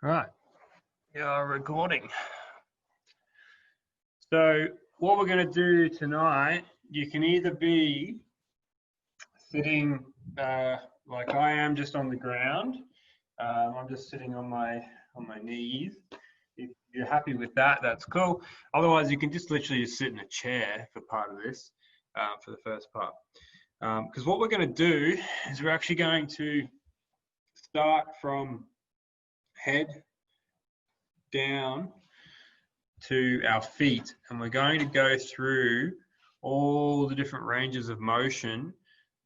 Right, you're recording. So what we're going to do tonight, you can either be sitting like I am, just on the ground. I'm just sitting on my knees. If you're happy with that, that's cool. Otherwise, you can just literally just sit in a chair for part of this, for the first part. Because what we're going to do is we're actually going to start from head down to our feet, and we're going to go through all the different ranges of motion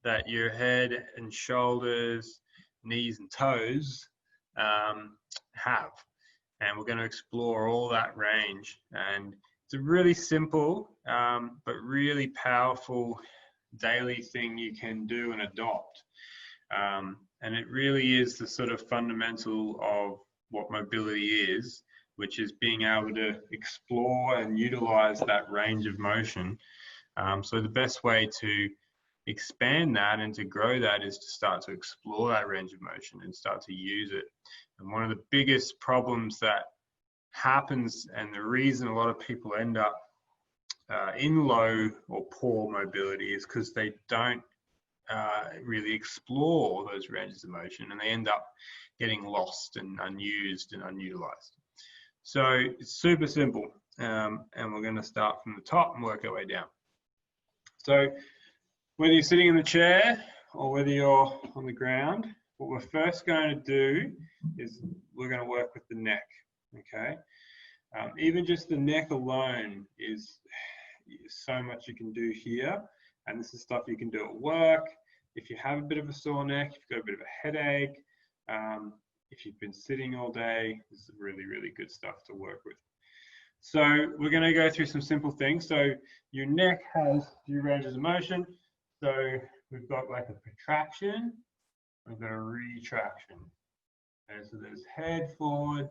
that your head and shoulders, knees and toes have, and we're going to explore all that range. And it's a really simple but really powerful daily thing you can do and adopt, and it really is the sort of fundamental of what mobility is, which is being able to explore and utilize that range of motion. So the best way to expand that and to grow that is to start to explore that range of motion and start to use it. And one of the biggest problems that happens, and the reason a lot of people end up in low or poor mobility, is because they don't really explore those ranges of motion, and they end up getting lost and unused and unutilized. So it's super simple, and we're going to start from the top and work our way down. So whether you're sitting in the chair or whether you're on the ground, what we're first going to do is we're going to work with the neck, okay? Even just the neck alone is so much you can do here, and this is stuff you can do at work. If you have a bit of a sore neck, if you've got a bit of a headache, if you've been sitting all day, this is really, really good stuff to work with. So we're going to go through some simple things. So your neck has two ranges of motion. So we've got like a protraction, we've got a retraction. Okay, so there's head forward,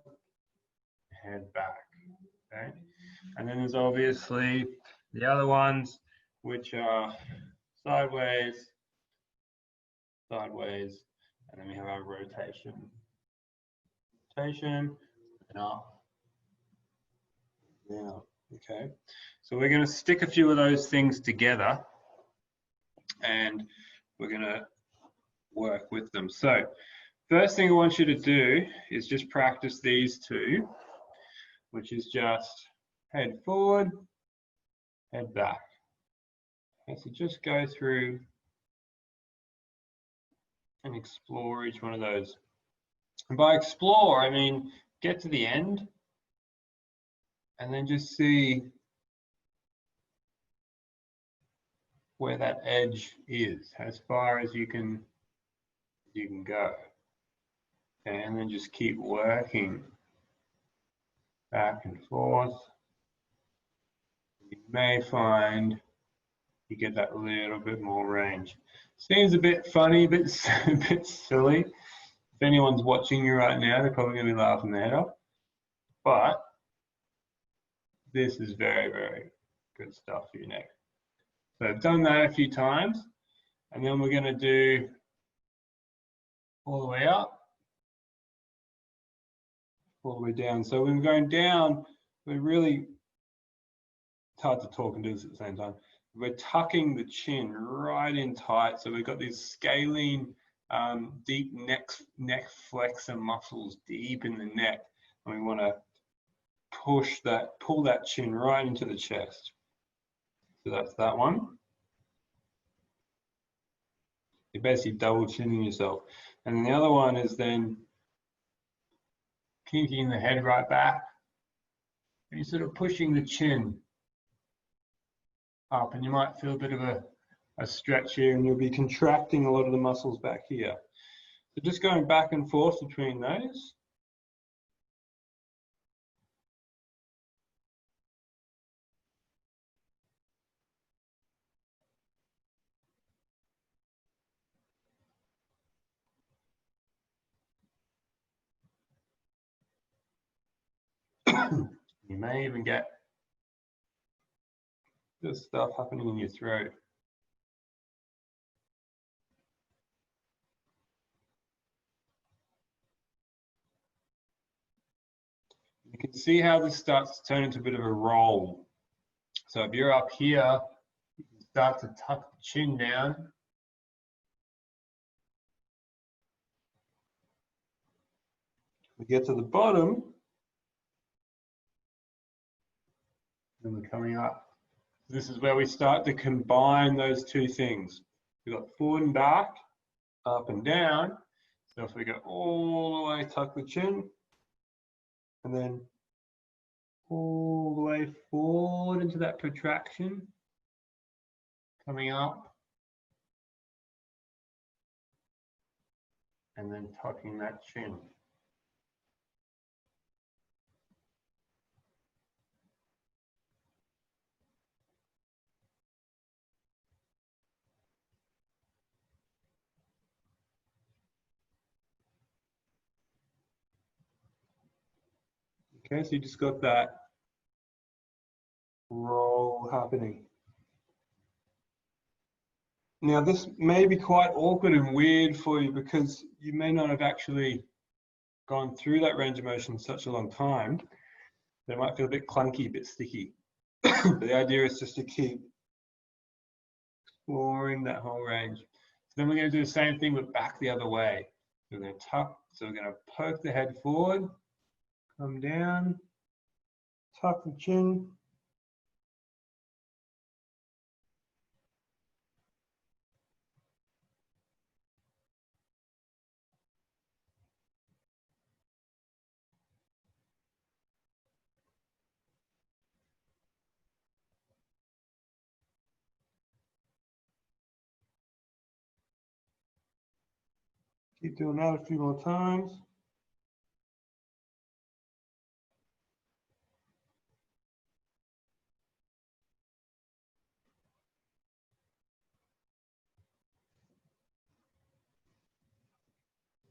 head back. Okay, and then there's obviously the other ones, which are sideways, sideways, and then we have our rotation. Rotation and up. Yeah, okay. So we're going to stick a few of those things together, and we're going to work with them. So first thing I want you to do is just practice these two, which is just head forward, head back. Okay, so just go through and explore each one of those. And by explore, I mean get to the end and then just see where that edge is, as far as you can go. Okay, and then just keep working back and forth. You may find you get that little bit more range. Seems a bit funny, a bit silly. If anyone's watching you right now, they're probably going to be laughing their head off. But this is very, very good stuff for your neck. So I've done that a few times, and then we're going to do all the way up, all the way down. So when we're going down, we're really, it's hard to talk and do this at the same time. We're tucking the chin right in tight. So we've got these scalene, deep neck flexor muscles deep in the neck, and we want to pull that chin right into the chest. So that's that one. You're basically double chinning yourself. And then the other one is then kinking the head right back, and you're sort of pushing the chin up, and you might feel a bit of a stretch here, and you'll be contracting a lot of the muscles back here. So just going back and forth between those. You may even get this stuff happening in your throat. can see how this starts to turn into a bit of a roll. So if you're up here, you can start to tuck the chin down. We get to the bottom, and we're coming up. This is where we start to combine those two things. We've got forward and back, up and down. So if we go all the way, tuck the chin, and then all the way forward into that protraction, coming up, and then tucking that chin. Okay, so you just got that roll happening. Now this may be quite awkward and weird for you because you may not have actually gone through that range of motion such a long time. It might feel a bit clunky, a bit sticky. But the idea is just to keep exploring that whole range. So then we're going to do the same thing but back the other way. So we're going to tuck, so we're going to poke the head forward, come down, tuck the chin. Keep doing that a few more times.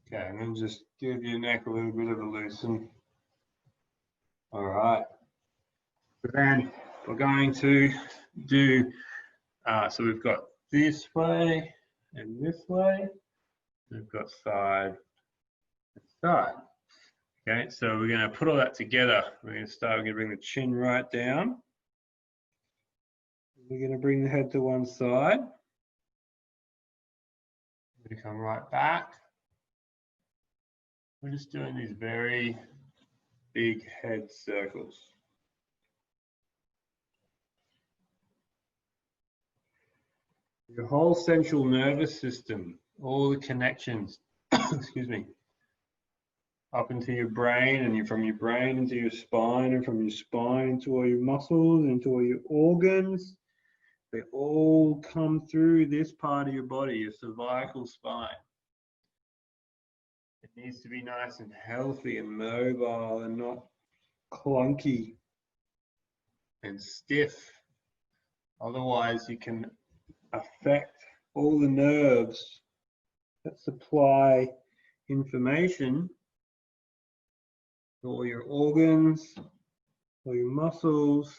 Okay, and then just give your neck a little bit of a loosen. All right. So then we're going to do, so we've got this way and this way. We've got side and side. Okay, so we're going to put all that together. We're going to bring the chin right down. We're going to bring the head to one side. We're going to come right back. We're just doing these very big head circles. Your whole central nervous system, all the connections, excuse me, up into your brain, and from your brain into your spine, and from your spine into all your muscles, into all your organs. They all come through this part of your body, your cervical spine. It needs to be nice and healthy and mobile and not clunky and stiff. Otherwise, you can affect all the nerves that supply information to all your organs, all your muscles,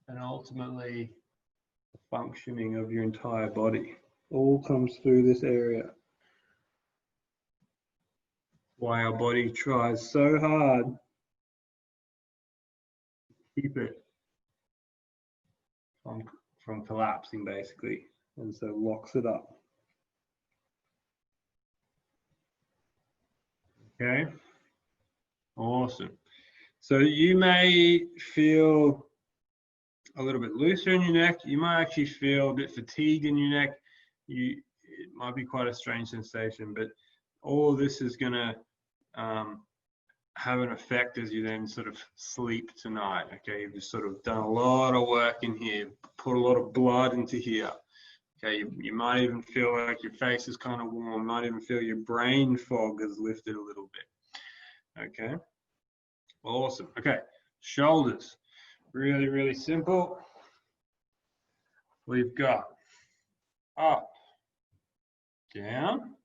and ultimately the functioning of your entire body. All comes through this area. Why our body tries so hard to keep it from collapsing, basically, and so locks it up. Okay, awesome. So you may feel a little bit looser in your neck. You might actually feel a bit fatigued in your neck. It might be quite a strange sensation, but all this is going to have an effect as you then sort of sleep tonight. Okay, you've just sort of done a lot of work in here, put a lot of blood into here. Okay, you might even feel like your face is kind of warm, might even feel your brain fog has lifted a little bit. Okay, awesome. Okay, shoulders, really, really simple. We've got up, down,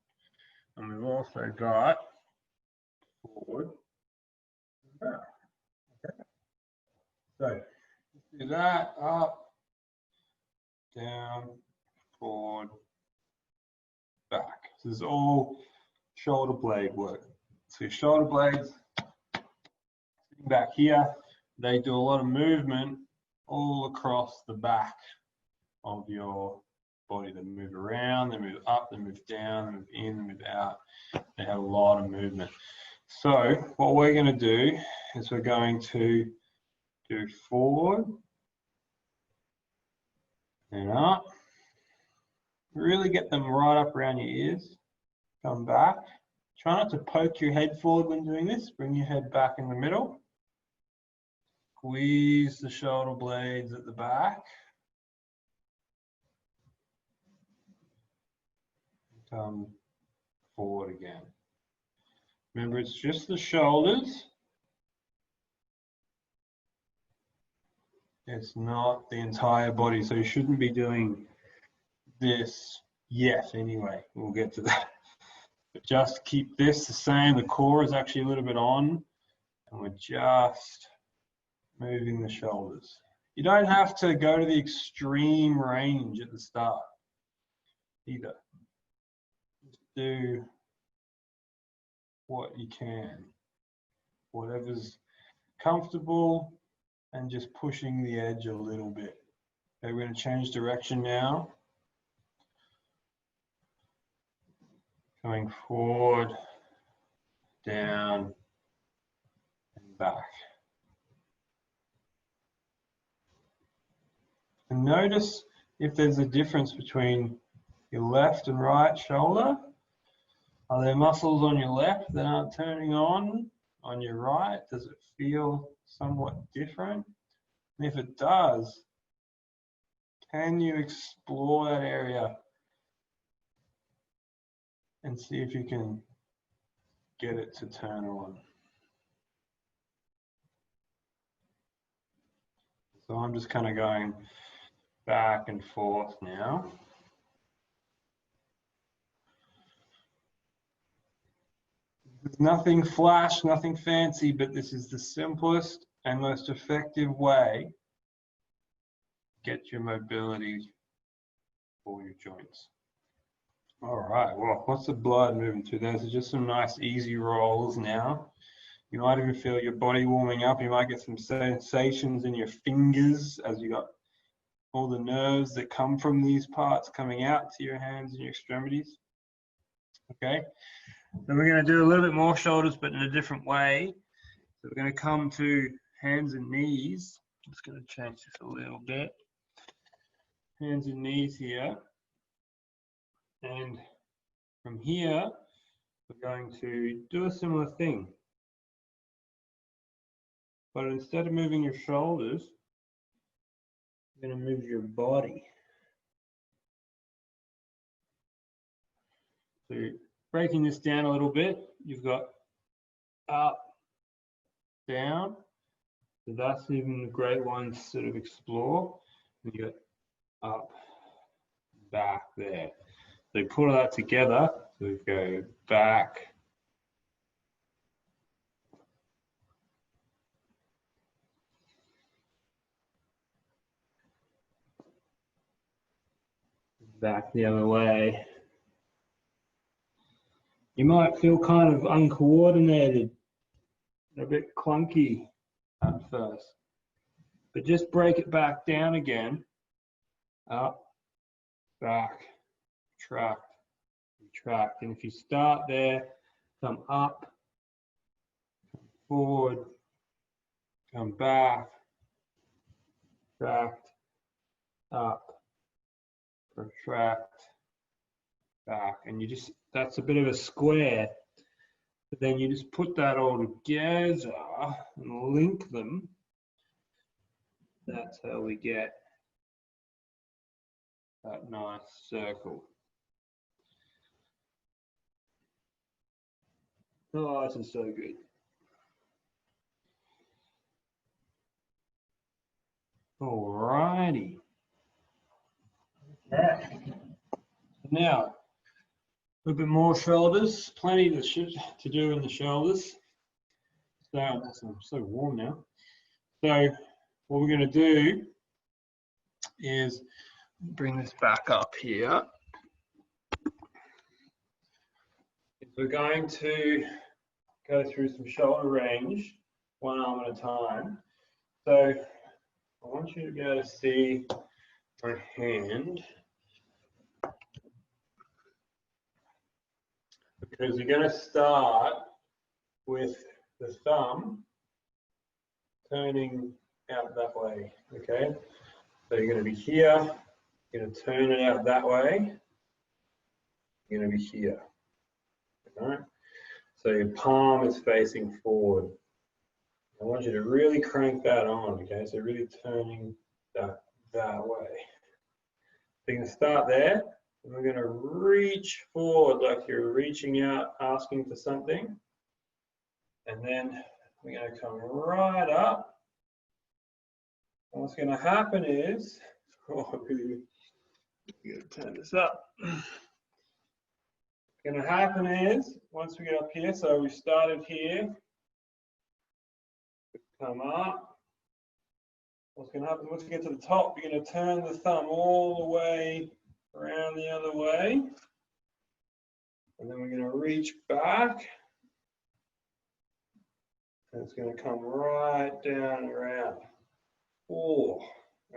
and we've also got forward, back. Okay. So do that, up, down, forward, back. This is all shoulder blade work. So your shoulder blades, sitting back here, they do a lot of movement all across the back of your body. They move around, they move up, they move down, they move in, they move out. They have a lot of movement. So what we're going to do is we're going to do forward and up. Really get them right up around your ears. Come back. Try not to poke your head forward when doing this. Bring your head back in the middle. Squeeze the shoulder blades at the back. Come forward again. Remember, it's just the shoulders. It's not the entire body, so you shouldn't be doing this yet anyway. We'll get to that. But just keep this the same. The core is actually a little bit on, and we're just moving the shoulders. You don't have to go to the extreme range at the start either. Just do what you can, whatever's comfortable, and just pushing the edge a little bit. Okay, we're going to change direction now. Going forward, down, and back. And notice if there's a difference between your left and right shoulder. Are there muscles on your left that aren't turning on your right? Does it feel somewhat different? And if it does, can you explore that area and see if you can get it to turn on? So I'm just kind of going back and forth now. There's nothing flash, nothing fancy, but this is the simplest and most effective way to get your mobility for your joints. All right, well, what's the blood moving to? Those are just some nice easy rolls now. You might even feel your body warming up. You might get some sensations in your fingers as you got all the nerves that come from these parts coming out to your hands and your extremities. Okay, then we're going to do a little bit more shoulders, but in a different way. So we're going to come to hands and knees. I'm just going to change this a little bit. Hands and knees here. And from here, we're going to do a similar thing. But instead of moving your shoulders, you're going to move your body. So you're breaking this down a little bit. You've got up, down. So that's even a great one to sort of explore. And you got up, back there. So you put all that together. So we go back, back the other way. You might feel kind of uncoordinated, a bit clunky at first, but just break it back down again. Up, back, retract, retract. And if you start there, come up, come forward, come back, retract, up, retract, back. And you just, that's a bit of a square, but then you just put that all together and link them. That's how we get that nice circle. Oh, this is so good. Alrighty. Okay. Now, a little bit more shoulders. Plenty to do in the shoulders. So I'm so warm now. So what we're going to do is bring this back up here. We're going to go through some shoulder range, one arm at a time. So I want you to be able to see my hand, because you're going to start with the thumb turning out that way, okay? So you're going to be here, you're going to turn it out that way, you're going to be here, all right? So your palm is facing forward. I want you to really crank that on, okay? So really turning that way. So you can start there, and we're going to reach forward like you're reaching out, asking for something. And then we're going to come right up. And what's going to happen is, oh, we're going to turn this up. What's going to happen is, once we get up here, so we started here, come up. What's going to happen once we get to the top, you're going to turn the thumb all the way around the other way. And then we're going to reach back. And it's going to come right down and around. 4. All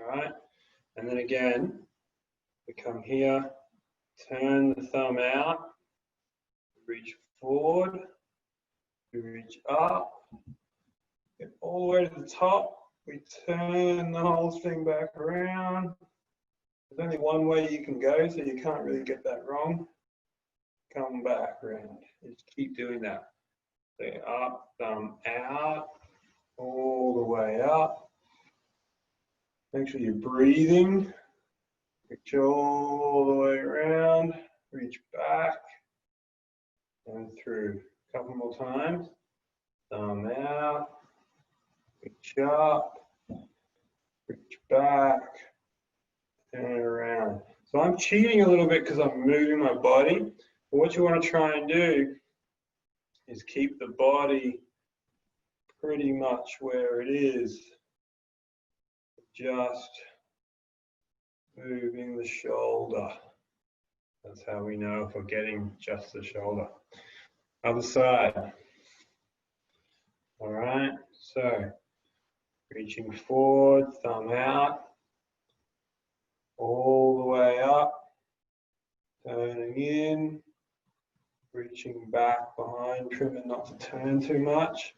right. And then again, we come here, turn the thumb out, reach forward, we reach up, get all the way to the top. We turn the whole thing back around. There's only one way you can go, so you can't really get that wrong. Come back around. Just keep doing that. So up, thumb out, all the way up. Make sure you're breathing. Reach all the way around. Reach back and through. A couple more times. Thumb out. Reach up. Reach back. Turn it around. So I'm cheating a little bit because I'm moving my body. But what you want to try and do is keep the body pretty much where it is. Just moving the shoulder. That's how we know if we're getting just the shoulder. Other side. All right, so reaching forward, thumb out, all the way up, turning in, reaching back behind, trimming not to turn too much.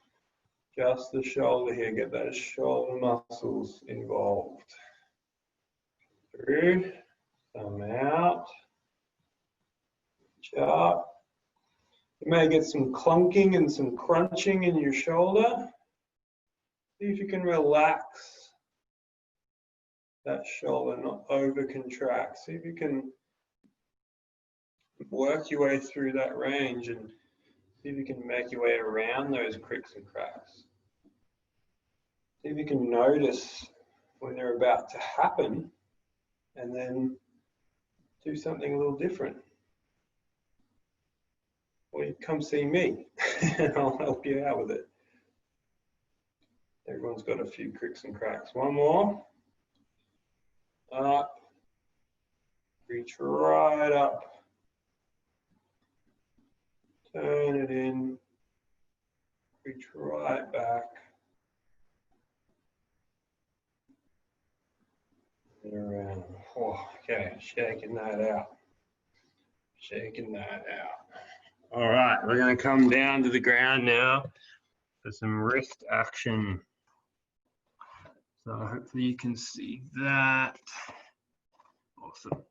Just the shoulder here, get those shoulder muscles involved. Through, thumb out, reach up. You may get some clunking and some crunching in your shoulder. See if you can relax that shoulder, not over contract. See if you can work your way through that range and see if you can make your way around those cricks and cracks. See if you can notice when they're about to happen and then do something a little different. Or you come see me and I'll help you out with it. Everyone's got a few cricks and cracks. One more. Up. Reach right up. Turn it in. Reach right back. And around. Oh, okay, shaking that out. Shaking that out. All right, we're going to come down to the ground now for some wrist action. So hopefully you can see that. Awesome.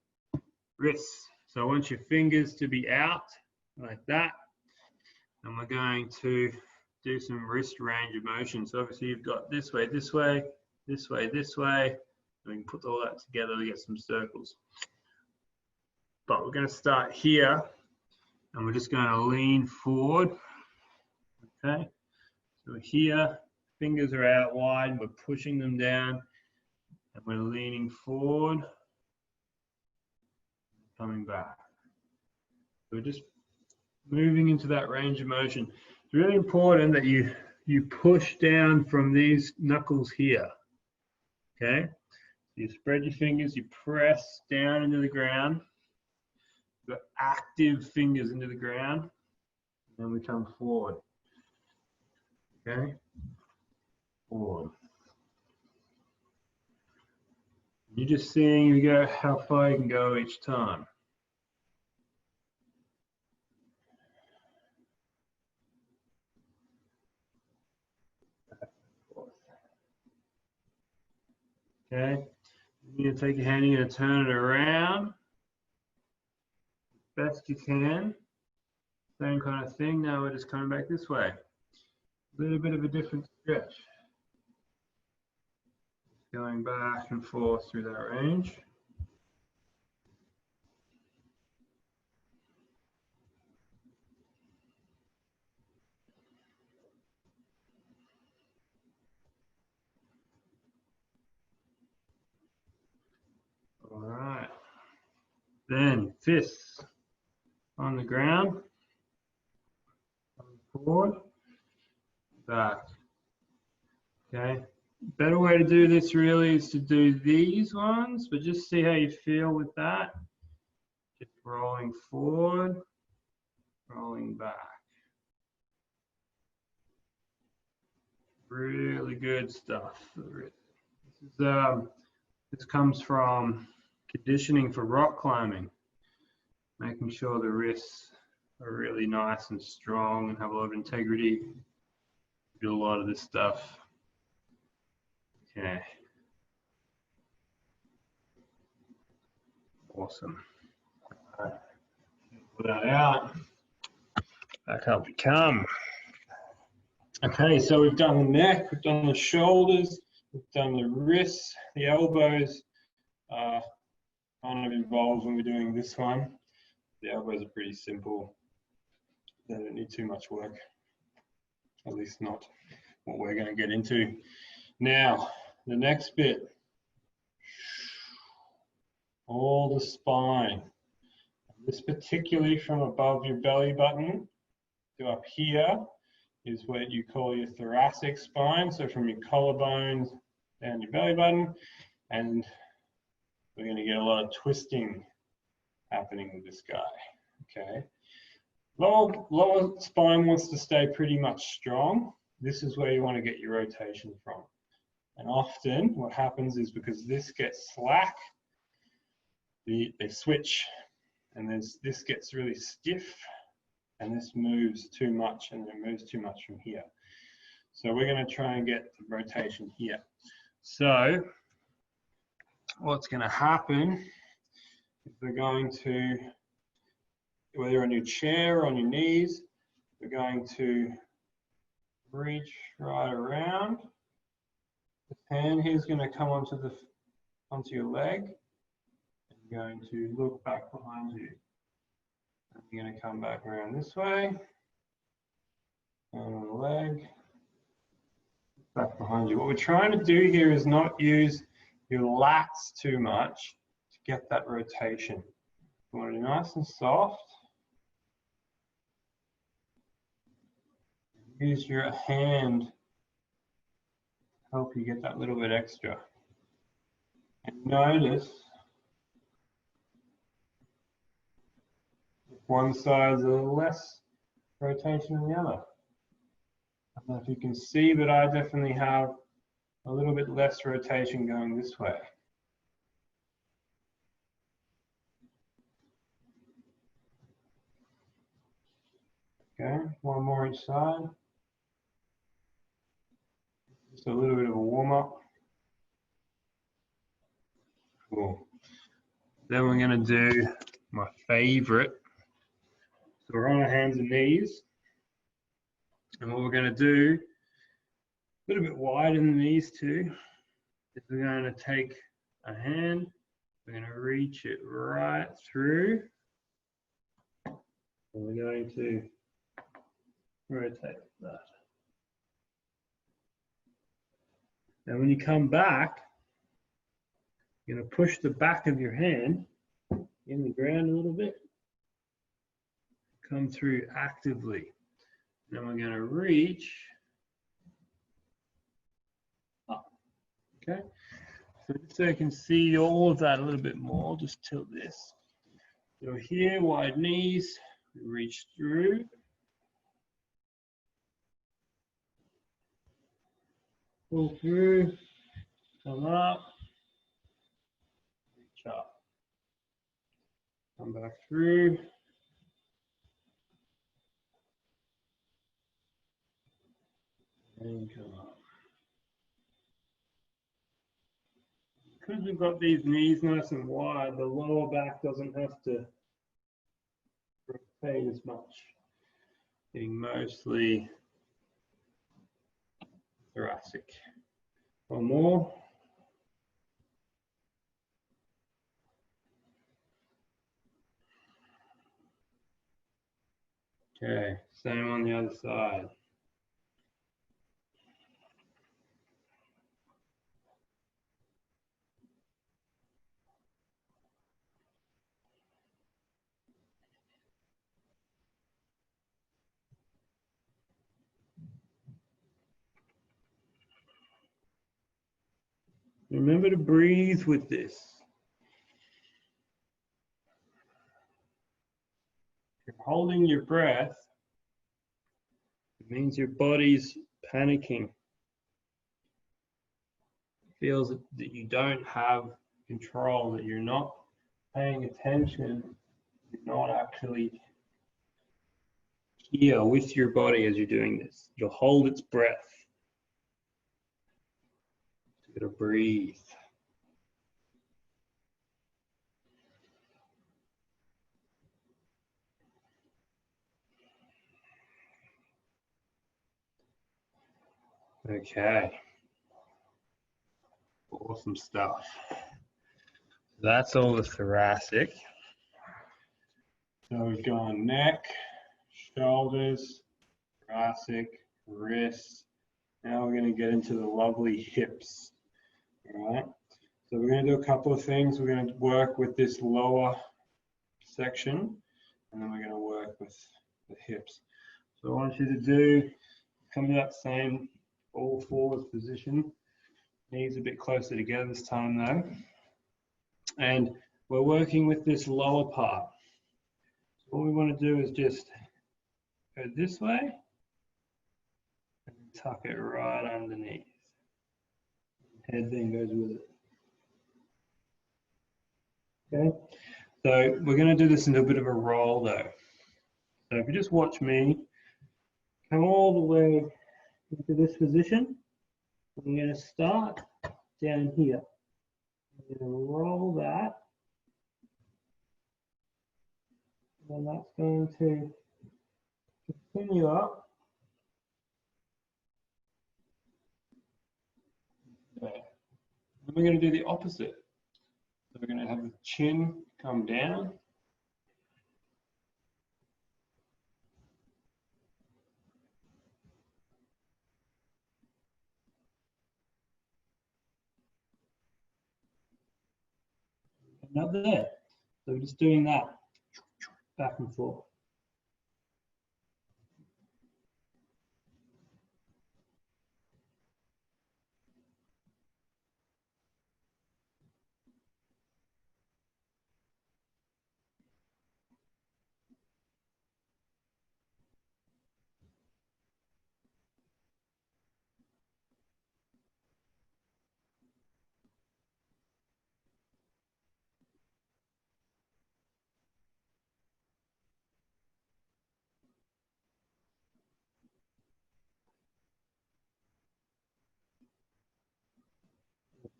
Wrists. So I want your fingers to be out like that. And we're going to do some wrist range of motion. So obviously you've got this way, this way, this way, this way. And we can put all that together to get some circles. But we're going to start here. And we're just going to lean forward. Okay. So here, fingers are out wide. We're pushing them down. And we're leaning forward. Coming back. We're just moving into that range of motion. It's really important that you push down from these knuckles here. Okay? You spread your fingers, you press down into the ground. You've got active fingers into the ground. And then we come forward. Okay. Forward. You're just seeing you go how far you can go each time. Okay. You're going to take your hand, you're going to turn it around as best you can. Same kind of thing. Now we're just coming back this way. A little bit of a different stretch. Going back and forth through that range. All right. Then fists on the ground. Forward. Back. Okay. Better way to do this really is to do these ones, but just see how you feel with that. Just rolling forward, rolling back. Really good stuff. This comes from conditioning for rock climbing, making sure the wrists are really nice and strong and have a lot of integrity. Do a lot of this stuff. Okay. Awesome. All right. Pull that out. Back up we come. Okay, so we've done the neck, we've done the shoulders, we've done the wrists, the elbows are kind of involved when we're doing this one. The elbows are pretty simple. They don't need too much work, at least not what we're going to get into. Now, the next bit, all the spine. This particularly from above your belly button to up here is what you call your thoracic spine. So from your collarbones down your belly button, and we're going to get a lot of twisting happening with this guy. Okay. Lower spine wants to stay pretty much strong. This is where you want to get your rotation from. And often what happens is because this gets slack, they switch, and this gets really stiff, and this moves too much, and it moves too much from here. So we're going to try and get the rotation here. So what's going to happen is we're going to, whether you're on your chair or on your knees, we're going to reach right around. This hand here is going to come onto your leg. And you're going to look back behind you. And you're going to come back around this way. And on the leg. Back behind you. What we're trying to do here is not use your lats too much to get that rotation. You want it nice and soft. Use your hand to help you get that little bit extra. And notice if one side is a little less rotation than the other. I don't know if you can see, but I definitely have a little bit less rotation going this way. Okay, one more each side. Just a little bit of a warm up. Cool. Then we're going to do my favorite. So we're on our hands and knees. And what we're going to do, a little bit wider than these two, is we're going to take a hand, we're going to reach it right through, and we're going to rotate that. Now when you come back, you're going to push the back of your hand in the ground a little bit, come through actively. Then we're going to reach up. Okay, so just so you can see all of that a little bit more, just tilt this. So here, wide knees, we reach through. pull through, come up, reach up, come back through, and come up. Because we've got these knees nice and wide, the lower back doesn't have to rotate as much. Being mostly thoracic. One more. Okay, same on the other side. Remember to breathe with this. If you're holding your breath, it means your body's panicking. It feels that you don't have control, that you're not paying attention, you're not actually here with your body as you're doing this. You'll hold its breath. You gotta breathe. Okay. Awesome stuff. That's all the thoracic. So we've gone neck, shoulders, thoracic, wrists. Now we're going to get into the lovely hips. All right. So we're going to do a couple of things. We're going to work with this lower section, and then we're going to work with the hips. So I want you to do, come to that same all fours position. Knees a bit closer together this time though. And we're working with this lower part. So what we want to do is just go this way and tuck it right underneath. Head then goes with it. Okay, so we're going to do this in a bit of a roll though. So if you just watch me, come all the way into this position. I'm going to start down here. I'm going to roll that. And that's going to continue up. Okay. Then we're going to do the opposite. So we're going to have the chin come down. Not there. So we're just doing that back and forth.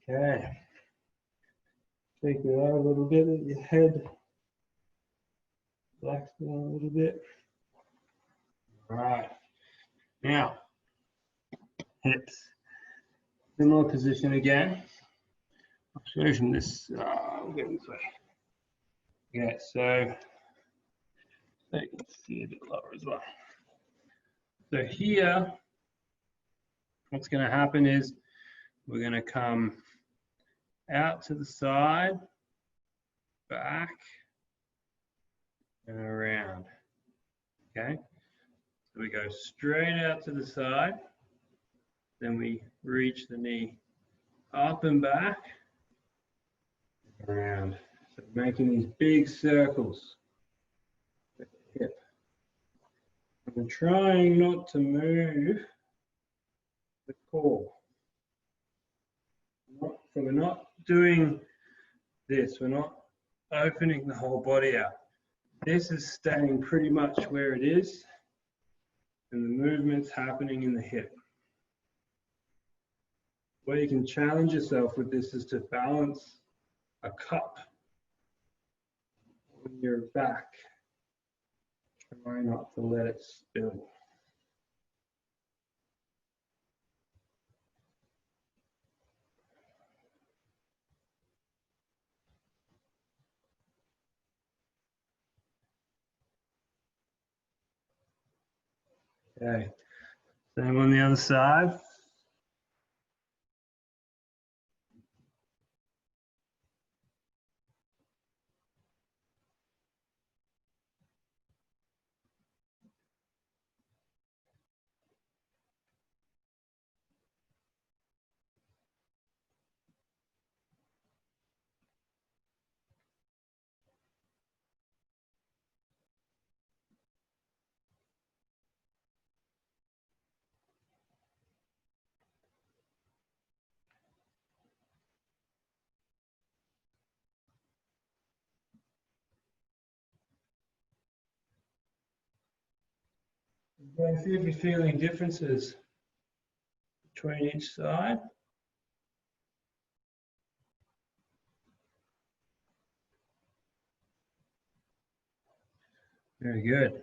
Okay. Take it out a little bit, let your head relax down a little bit. All right. Now, hips. Similar position again. I'll show you from this, we'll get this way. Yeah, so you can see a bit lower as well. So here, what's going to happen is we're going to come out to the side, back, and around. Okay, so we go straight out to the side, then we reach the knee up and back, around. So making these big circles with the hip. I'm trying not to move the core. So we're not doing this, we're not opening the whole body out. This is staying pretty much where it is, and the movement's happening in the hip. Where you can challenge yourself with this is to balance a cup on your back. Try not to let it spill. Okay, same on the other side. Okay, see if you're feeling differences between each side. Very good.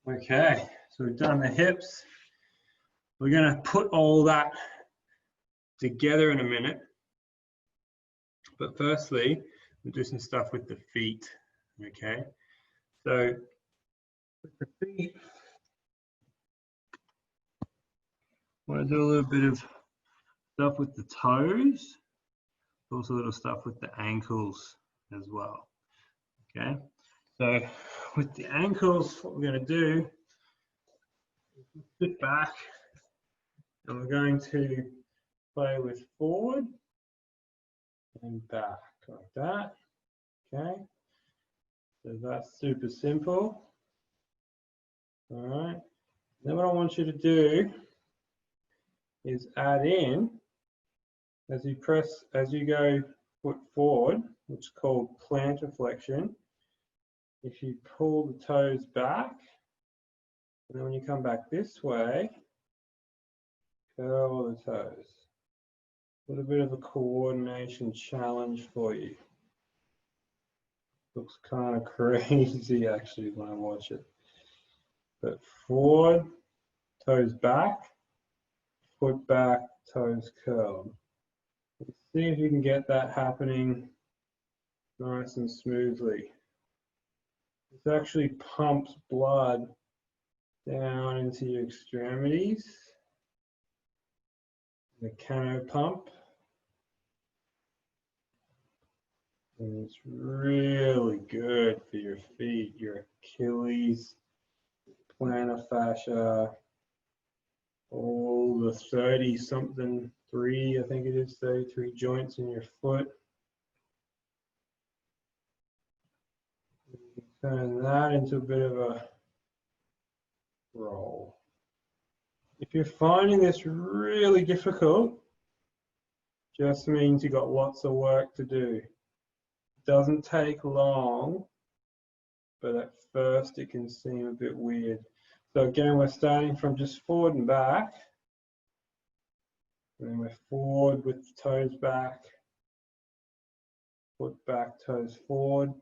Okay, so we've done the hips. We're going to put all that together in a minute. But firstly, we'll do some stuff with the feet. Okay, so with the feet, I want to do a little bit of stuff with the toes, also a little stuff with the ankles as well. Okay, so with the ankles, what we're going to do is sit back, and we're going to play with forward and back like that. Okay, so that's super simple. All right, then what I want you to do is add in, as you go foot forward, which is called plantar flexion. If you pull the toes back, and then when you come back this way, curl the toes. A little bit of a coordination challenge for you. Looks kind of crazy actually when I watch it. But forward, toes back, foot back, toes curled. Let's see if you can get that happening nice and smoothly. This actually pumps blood down into your extremities. The cano pump. And it's really good for your feet, your Achilles, plantar fascia, all the 30-something, I think it is 33 joints in your foot. You can turn that into a bit of a roll. If you're finding this really difficult, just means you've got lots of work to do. It doesn't take long, but at first it can seem a bit weird. So again, we're starting from just forward and back. And then we're forward with the toes back, foot back, toes forward.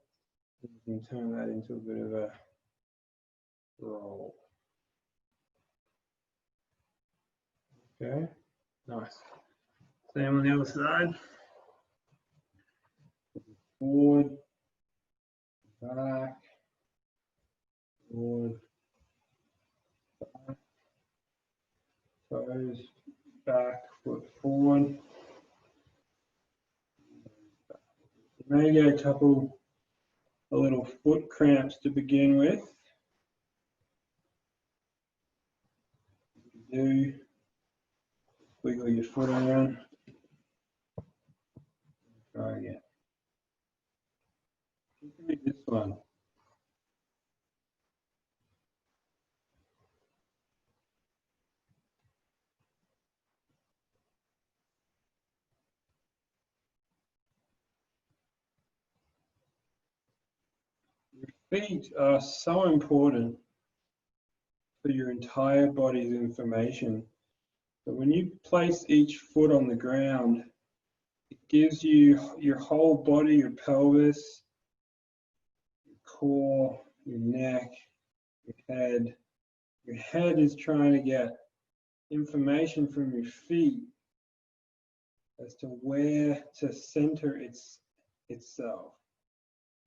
You can turn that into a bit of a roll. Okay, nice. Same on the other side. Forward, back, forward, back, toes back, foot forward. You may get a little foot cramps to begin with. If you do, wiggle your foot around. Try again. Read this one. Feet are so important for your entire body's information. But when you place each foot on the ground, it gives you your whole body, your pelvis, your core, your neck, your head. Your head is trying to get information from your feet as to where to center itself.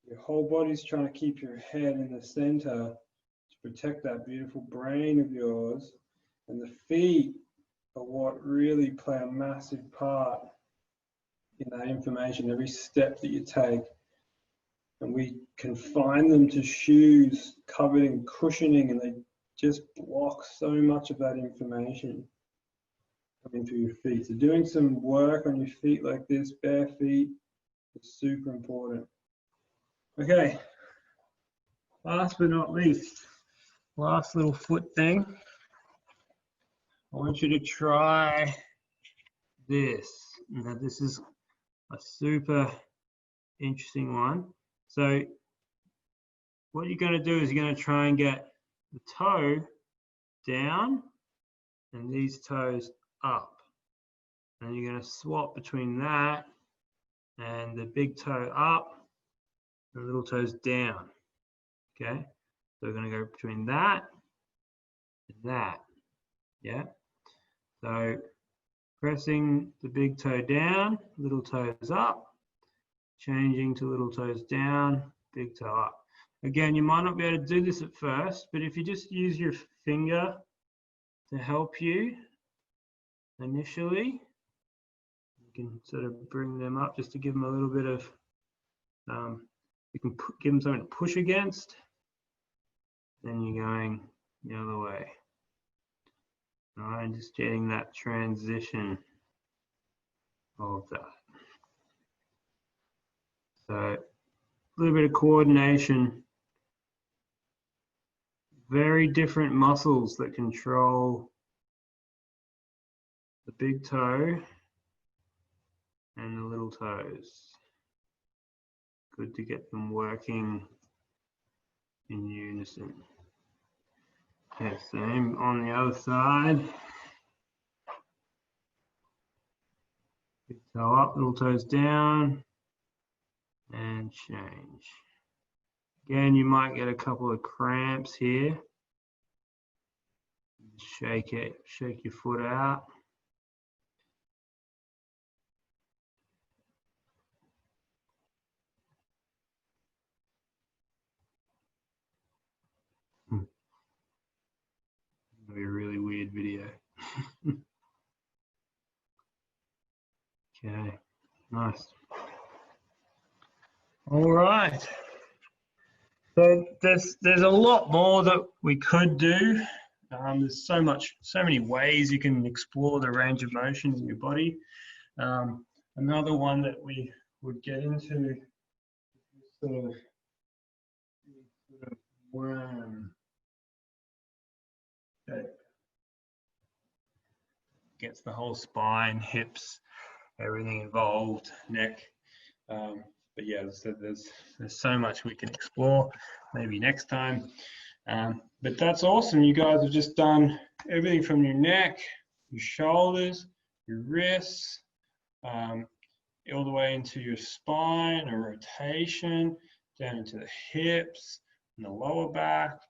Your whole body's trying to keep your head in the center to protect that beautiful brain of yours. And the feet are what really play a massive part in that information, every step that you take. And we confine them to shoes covered in cushioning, and they just block so much of that information coming through your feet. So doing some work on your feet like this, bare feet, is super important. Okay, last but not least, last little foot thing. I want you to try this. Now this is a super interesting one. So what you're going to do is you're going to try and get the toe down and these toes up. And you're going to swap between that and the big toe up and the little toes down. Okay, so we're going to go between that and that. Yeah, so pressing the big toe down, little toes up, changing to little toes down, big toe up. Again, you might not be able to do this at first, but if you just use your finger to help you initially, you can sort of bring them up just to give them a little bit of, you can give them something to push against, then you're going the other way. All right, and just getting that transition of that. So a little bit of coordination. Very different muscles that control the big toe and the little toes. Good to get them working in unison. Okay, same on the other side. Big toe up, little toes down, and change. Again, you might get a couple of cramps here. Shake it, shake your foot out. It'll be a really weird video. Okay, nice. All right. So there's a lot more that we could do. There's so many ways you can explore the range of motion in your body. Another one that we would get into is sort of worm shape. Gets the whole spine, hips, everything involved, neck. But yeah, as I said, there's so much we can explore. Maybe next time. But that's awesome. You guys have just done everything from your neck, your shoulders, your wrists, all the way into your spine, a rotation, down into the hips and the lower back,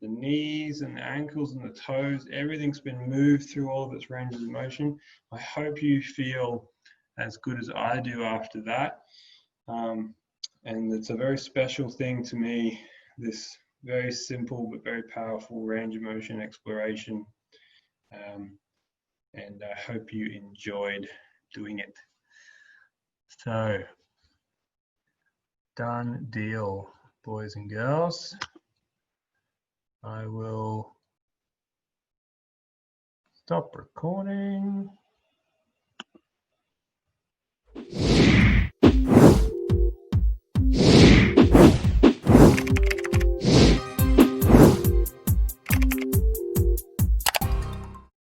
the knees and the ankles and the toes. Everything's been moved through all of its ranges of motion. I hope you feel as good as I do after that. And it's a very special thing to me, this very simple but very powerful range of motion exploration. And I hope you enjoyed doing it. So, done deal, boys and girls. I will stop recording.